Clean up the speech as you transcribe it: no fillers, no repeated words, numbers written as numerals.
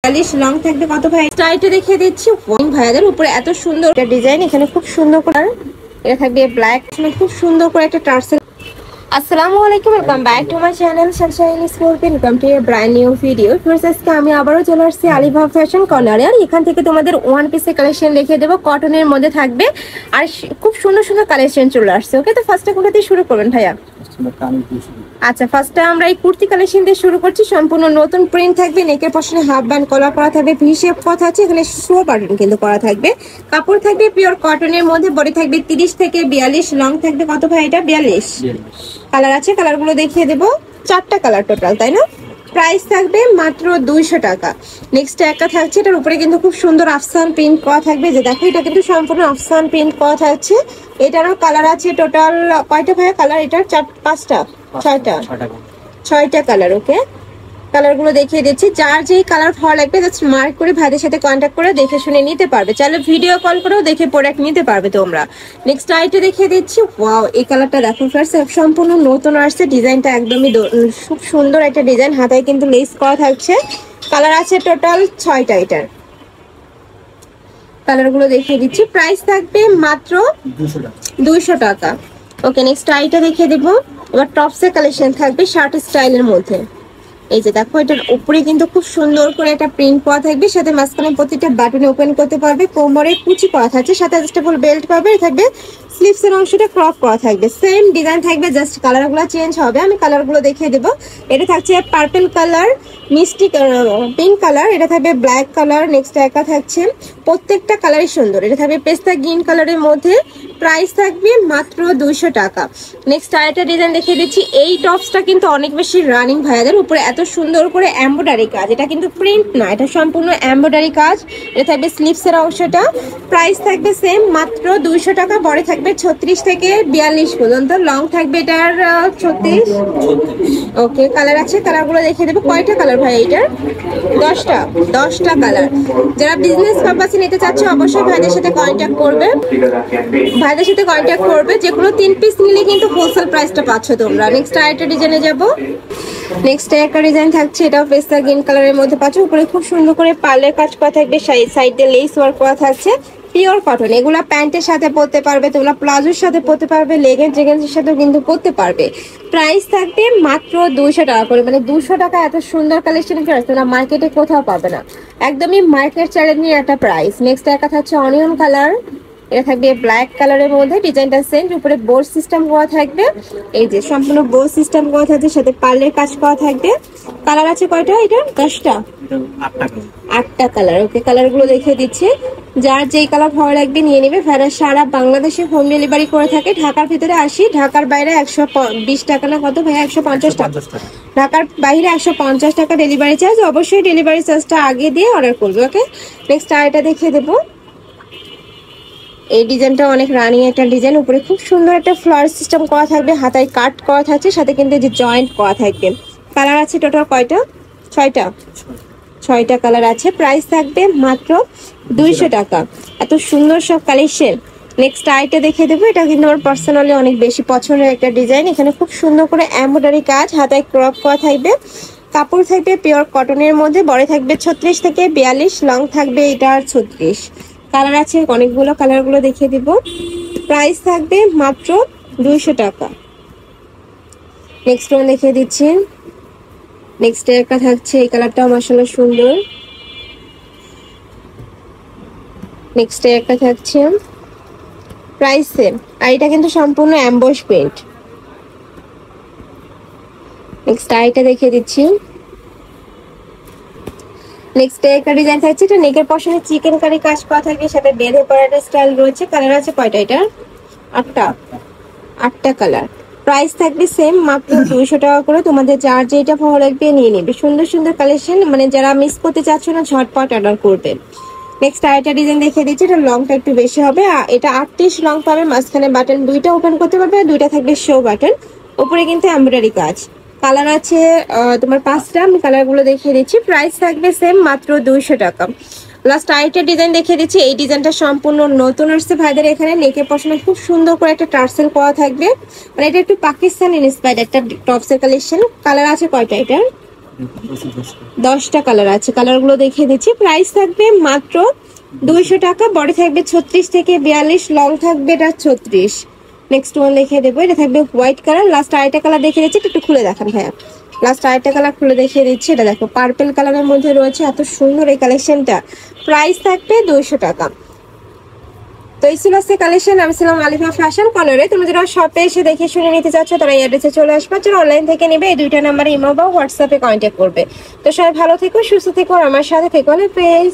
40 long থাকবে কত ভাই? স্টাইলটা দেখিয়ে দিচ্ছি ভাইয়াদের উপরে এত সুন্দর একটা ডিজাইন, এখানে খুব সুন্দর করে এটা থাকবে ব্ল্যাক, খুব সুন্দর করে একটা টার্সেল। আসসালামু আলাইকুম, welcome back to my channel Sunshine sport, welcome to A brand new video. First আজকে আমি আবারও চলে আসছি আলিভা ফ্যাশন কর্নারে, আর এখান থেকে তোমাদের ওয়ান পিসের কালেকশন দেখিয়ে দেবো, কটনের মধ্যে থাকবে আর খুব সুন্দর সুন্দর কালেকশন চলে আসছে। ওকে, তো ফার্স্টে কোথা দিয়ে শুরু করবেন ভাইয়া? আচ্ছা, ফার্স্টে আমরা এই কুর্তি কালেকশন দিয়ে শুরু করছি। সম্পূর্ণ নতুন প্রিন্ট থাকবে, নেকের পশনে হাফ ব্যান্ড কলার করা থাকবে, ভি শেপ কথা আছে, এখানে শো বাটন কিন্তু করা থাকবে। কাপড় থাকবে পিওর কটনের মধ্যে, বডি থাকবে 30 থেকে 42, লং থাকবে কত ভাই এটা? 42। কালার আছে, কালারগুলো দেখিয়ে দেবো, 4টা কালার টোটাল, তাই না? প্রাইস থাকবে মাত্র 200 টাকা। নেক্সট একটা থাকছে, এটার উপরে কিন্তু খুব সুন্দর আফসান প্রিন্ট করা থাকবে, যে দেখো এটা কিন্তু সম্পূর্ণ আফসান প্রিন্ট করা থাকছে। এটারও কালার আছে টোটাল কয়টা ভাইয়া কালার? এটার 6টা কালার। ওকে, কালারগুলো দেখিয়ে দিচ্ছি, যার যেই কালার ভালো লাগবে জাস্ট মার্ক করে ভাইদের সাথে কন্ট্যাক্ট করে দেখে শুনে নিতে পারবে, চাইলে ভিডিও কল করেও দেখে প্রোডাক্ট নিতে পারবে তোমরা। নেক্সট আইটা দেখিয়ে দিচ্ছি, ওয়াও এই কালারটা দেখো ফ্রেন্ডস, সম্পূর্ণ নতুন আসছে, ডিজাইনটা একদমই খুব সুন্দর একটা ডিজাইন, হাতায় কিন্তু লেস করা থাকছে। কালার আছে টোটাল 6টা, এটার কালারগুলো দেখিয়ে দিচ্ছি। প্রাইস থাকবে মাত্র 200 টাকা। ওকে, নেক্সট আইটা দেখিয়ে দেবো, এবার টপসের কালেকশন থাকবে শার্ট স্টাইলের মধ্যে। এই যে দেখো, এটার উপরে কিন্তু খুব সুন্দর করে একটা প্রিন্ট করা থাকবে, সাথে মাঝখানে প্রতিটা বাটনে ওপেন করতে পারবে, কোমরে কুচি করা থাকছে, সাথে অ্যাডজাস্টেবল বেল্ট পাবে, থাকবে স্লিভস এর অংশটা ক্রপ করা থাকবে, সেম ডিজাইন থাকবে, জাস্ট কালারগুলো চেঞ্জ হবে। আমি কালারগুলো দেখিয়ে দেবো। এটা থাকছে পার্পল কালার, মিষ্টি পিঙ্ক কালার, এটা থাকবে ব্ল্যাক কালার, নেক্সট একা থাকছে, প্রত্যেকটা কালারই সুন্দর। এটা থাকবে পেস্তা গ্রিন কালারের মধ্যে, প্রাইস থাকবে মাত্র 200 টাকা। নেক্সট আরেকটা ডিজাইন দেখিয়ে দিচ্ছি। এই টপসটা কিন্তু অনেক বেশি রানিং ভাইয়াদের, উপরে এত সুন্দর করে এমব্রয়ডারি কাজ, এটা কিন্তু প্রিন্ট না, এটা সম্পূর্ণ এমব্রয়ডারি কাজ। এটা থাকবে স্লিভস এর অংশটা, প্রাইস থাকবে সেম মাত্র 200 টাকা। বড় থাকবে 36 থেকে 42 পর্যন্ত, লং থাকবে এটার 36। ওকে, কালার আছে, কালারগুলো দেখিয়ে দেবো। কয়টা কালার ভাই এটার? 10টা কালার। যারা বিজনেস পারপাসে নিতে চাচ্ছে অবশ্যই ভাইদের সাথে কন্ট্যাক্ট করবে, যেগুলো 3 পিস নিলে কিন্তু হোলসেল প্রাইসটা পাচ্ছ তোমরা। নেক্সট আরেকটা ডিজাইনে যাব। নেক্সট একটা ডিজাইন থাকছে, এটাও পেস্তা গ্রিন কালারের মধ্যে পাচ্ছ, উপরে খুব সুন্দর করে পার্লের কাজ করা থাকবে, সাইডে লেস ওয়ার্ক করা থাকছে, পিওর কটন। এগুলা প্যান্টের সাথে পরতে পারবে তোমরা, প্লাজোর সাথে পরতে পারবে, জেগেন্সের সাথেও কিন্তু পরতে পারবে। প্রাইস থাকবে মাত্র 200 টাকা করে, মানে 200 টাকা এত সুন্দর কালেকশন তোমরা মার্কেটে কোথাও পাবে না, একদমই মার্কেট চ্যালেঞ্জের একটা প্রাইস। নেক্সট একটা থাকছে অনিয়ন কালার, এটা থাকবে ব্ল্যাক কালারের মধ্যে, ডিজাইনটা সেম, উপরে বোর্ড সিস্টেম করা থাকবে, এই যে সম্পূর্ণ বোর্ড সিস্টেম করা থাকবে, সাথে পার্লের কাজ করা থাকবে। কালার আছে কয়টা? এটা 10টা, 8টা কালার। ওকে, কালারগুলো দেখিয়ে দিচ্ছি, যার যেই কালার ভালো লাগবে নিয়ে নেবে। সারা বাংলাদেশে হোম ডেলিভারি করে থাকে, ঢাকার ভিতরে 80, ঢাকার বাইরে 120 টাকা না কত ভাই? 150 টাকা। ঢাকার বাইরে 150 টাকা ডেলিভারি চার্জ, অবশ্যই ডেলিভারি চার্জটা আগে দিয়ে অর্ডার করবে। ওকে, নেক্সট আরেকটা দেখিয়ে দেবো। এই ডিজাইনটা অনেক রানিং একটা ডিজাইন, উপরে খুব সুন্দর একটা ফ্লাওয়ার সিস্টেম করা থাকবে, হাতায় কাট করা থাকছে, সাথে কিন্তু যে জয়েন্ট করা থাকবে। কালার আছে টোটাল কয়টা? 6টা কালার আছে। প্রাইস থাকবে মাত্র 200 টাকা। এত সুন্দর সব কালেকশন। নেক্সট আইটা দেখে দেবো, এটা কিন্তু আমার পার্সোনালি অনেক বেশি পছন্দের একটা ডিজাইন, এখানে খুব সুন্দর করে এমব্রয়ডারি কাজ, হাতায় ক্রপ করা থাকবে, কাপড় থাকবে পিওর কটনের মধ্যে, বড় থাকবে 36 থেকে 42, লং থাকবে এটা 36। কালার আছে অনেকগুলো, কালারগুলো দেখিয়ে দিব। প্রাইস থাকবে মাত্র 200 টাকা। নেক্সট ওয়ান দেখিয়ে দিচ্ছি। নেক্সট একটা থাকছে, এই কালারটাও মাশাআল্লাহ সুন্দর। নেক্সট একটা থাকছে, প্রাইস সেম, আর এটা কিন্তু সম্পূর্ণ এমবস প্রিন্ট। নেক্সট আইটা দেখিয়ে দিচ্ছি। নেক্সট একটা ডিজাইন থাকছে, এটা নেকের পশনে চিকেন কারি কাজ করা থাকবে, সাথে বেঁধে পরাটা স্টাইল রয়েছে। কালার আছে কয়টা? এটা 8টা কালার। প্রাইস থাকবে সেম মাত্র 200 টাকা করে। তোমাদের যার যেটা ভালো লাগবে নিয়ে নেবে, সুন্দর সুন্দর কালেকশন, মানে যারা মিস করতে চাচ্ছ না ঝটপট অর্ডার করবে। নেক্সট আরেকটা ডিজাইন দেখিয়ে দিচ্ছি, এটা লংটা একটু বেশি হবে, এটা 38 লং পাবে, মাঝখানে বাটন 2টা ওপেন করতে পারবে, 2টা থাকবে শো বাটন, উপরে কিন্তু এমব্রয়ডারি কাজ। কালার আছে তোমার 5টা, আমি কালারগুলো দেখিয়ে দিচ্ছি। প্রাইস থাকবে সেম মাত্র 200 টাকা। লাস্ট আরেকটা ডিজাইন দেখিয়ে দিচ্ছি, এই ডিজাইনটা সম্পূর্ণ নতুন আসছে ভাইদের, এখানে নেকের পশনে খুব সুন্দর করে একটা টার্সেল করা থাকবে, মানে এটা একটু পাকিস্তানি ইন্সপায়ার্ড একটা টপসের কালেকশন। কালার আছে কয়টা? এটা 10টা কালার আছে, কালারগুলো দেখিয়ে দিচ্ছি। প্রাইস থাকবে মাত্র 200 টাকা। বডি থাকবে 36 থেকে 42, লং থাকবে এটা 36। নেক্সট ওয়ান লিখে দেবো, এটা থাকবে হোয়াইট কালার। লাস্ট আরেকটা কালার দেখিয়ে দিচ্ছি, একটু খুলে দেখান ভাইয়া। লাস্ট আরেকটা কালার খুলে দেখিয়ে দিচ্ছি, এটা দেখো পার্পল কালারের মধ্যে রয়েছে, এত সুন্দর এই কালেকশনটা। প্রাইস থাকবে 200 টাকা। তো এই ছিল আজকে কালেকশন। আমি ছিলাম আলিফা ফ্যাশন কর্নারে। তুমি যারা শপে এসে দেখে শুনে নিতে চাচ্ছ তারা এই অ্যাড্রেসে চলে আসবে, যারা অনলাইন থেকে নেবে এই দুইটা নাম্বারে ইমো বা হোয়াটসঅ্যাপে কন্ট্যাক্ট করবে। তো সবাই ভালো থেকো, সুস্থ থেকো, আর আমার সাথে থেকো। আল্লাহ হাফেজ।